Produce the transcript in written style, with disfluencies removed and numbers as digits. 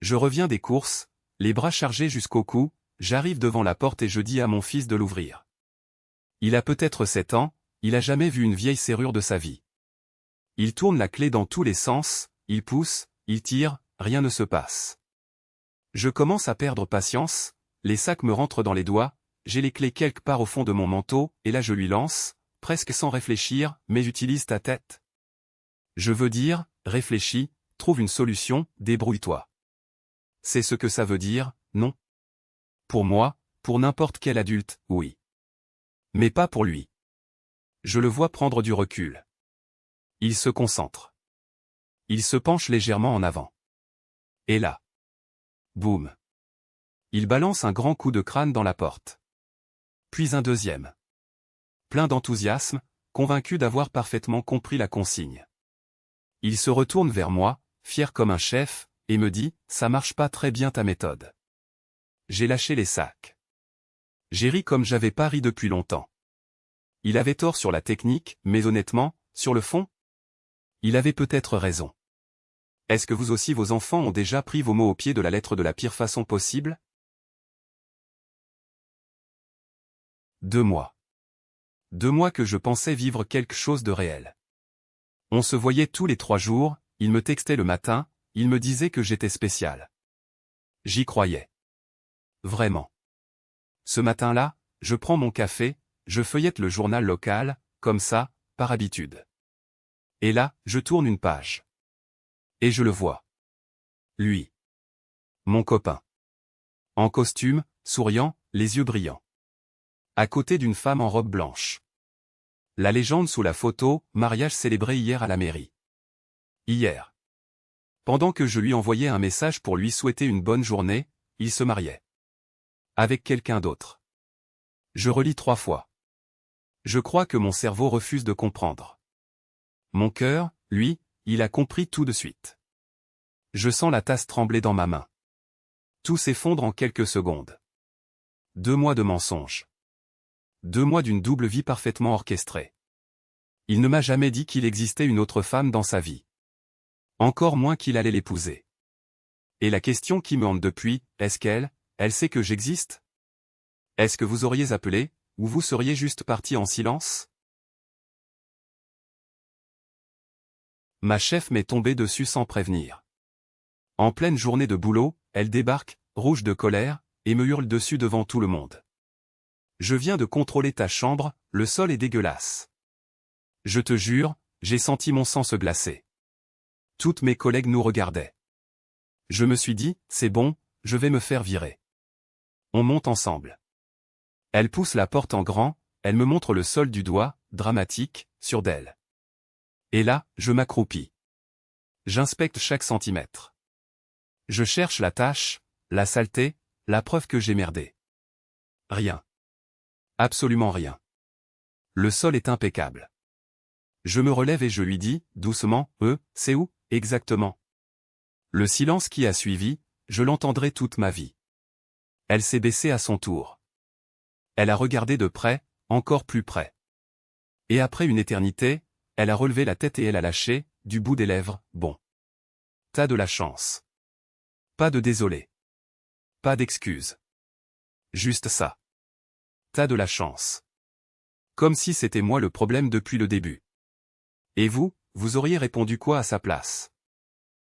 Je reviens des courses, les bras chargés jusqu'au cou, j'arrive devant la porte et je dis à mon fils de l'ouvrir. Il a peut-être 7 ans, il a jamais vu une vieille serrure de sa vie. Il tourne la clé dans tous les sens, il pousse, il tire, rien ne se passe. Je commence à perdre patience, les sacs me rentrent dans les doigts, j'ai les clés quelque part au fond de mon manteau, et là je lui lance, presque sans réfléchir, mais utilise ta tête. Je veux dire, réfléchis, trouve une solution, débrouille-toi. C'est ce que ça veut dire, non? Pour moi, pour n'importe quel adulte, oui. Mais pas pour lui. Je le vois prendre du recul. Il se concentre. Il se penche légèrement en avant. Et là. Boum. Il balance un grand coup de crâne dans la porte. Puis un deuxième. Plein d'enthousiasme, convaincu d'avoir parfaitement compris la consigne. Il se retourne vers moi, fier comme un chef, et me dit, ça marche pas très bien ta méthode. J'ai lâché les sacs. J'ai ri comme j'avais pas ri depuis longtemps. Il avait tort sur la technique, mais honnêtement, sur le fond, il avait peut-être raison. Est-ce que vous aussi vos enfants ont déjà pris vos mots au pied de la lettre de la pire façon possible? 2 mois. 2 mois que je pensais vivre quelque chose de réel. On se voyait tous les 3 jours, il me textait le matin, il me disait que j'étais spécial. J'y croyais. Vraiment. Ce matin-là, je prends mon café, je feuillette le journal local, comme ça, par habitude. Et là, je tourne une page. Et je le vois. Lui. Mon copain. En costume, souriant, les yeux brillants. À côté d'une femme en robe blanche. La légende sous la photo, mariage célébré hier à la mairie. Hier. Pendant que je lui envoyais un message pour lui souhaiter une bonne journée, il se mariait. Avec quelqu'un d'autre. Je relis 3 fois. Je crois que mon cerveau refuse de comprendre. Mon cœur, lui, il a compris tout de suite. Je sens la tasse trembler dans ma main. Tout s'effondre en quelques secondes. 2 mois de mensonges. 2 mois d'une double vie parfaitement orchestrée. Il ne m'a jamais dit qu'il existait une autre femme dans sa vie. Encore moins qu'il allait l'épouser. Et la question qui me hante depuis, est-ce elle sait que j'existe? Est-ce que vous auriez appelé, ou vous seriez juste parti en silence? Ma chef m'est tombée dessus sans prévenir. En pleine journée de boulot, elle débarque, rouge de colère, et me hurle dessus devant tout le monde. Je viens de contrôler ta chambre, le sol est dégueulasse. Je te jure, j'ai senti mon sang se glacer. Toutes mes collègues nous regardaient. Je me suis dit, c'est bon, je vais me faire virer. On monte ensemble. Elle pousse la porte en grand, elle me montre le sol du doigt, dramatique, sûr d'elle. Et là, je m'accroupis. J'inspecte chaque centimètre. Je cherche la tache, la saleté, la preuve que j'ai merdé. Rien. Absolument rien. Le sol est impeccable. Je me relève et je lui dis, doucement, c'est où, exactement? Le silence qui a suivi, je l'entendrai toute ma vie. Elle s'est baissée à son tour. Elle a regardé de près, encore plus près. Et après une éternité, elle a relevé la tête et elle a lâché, du bout des lèvres, bon. T'as de la chance. Pas de désolé. Pas d'excuse. Juste ça. T'as de la chance. Comme si c'était moi le problème depuis le début. Et vous, vous auriez répondu quoi à sa place?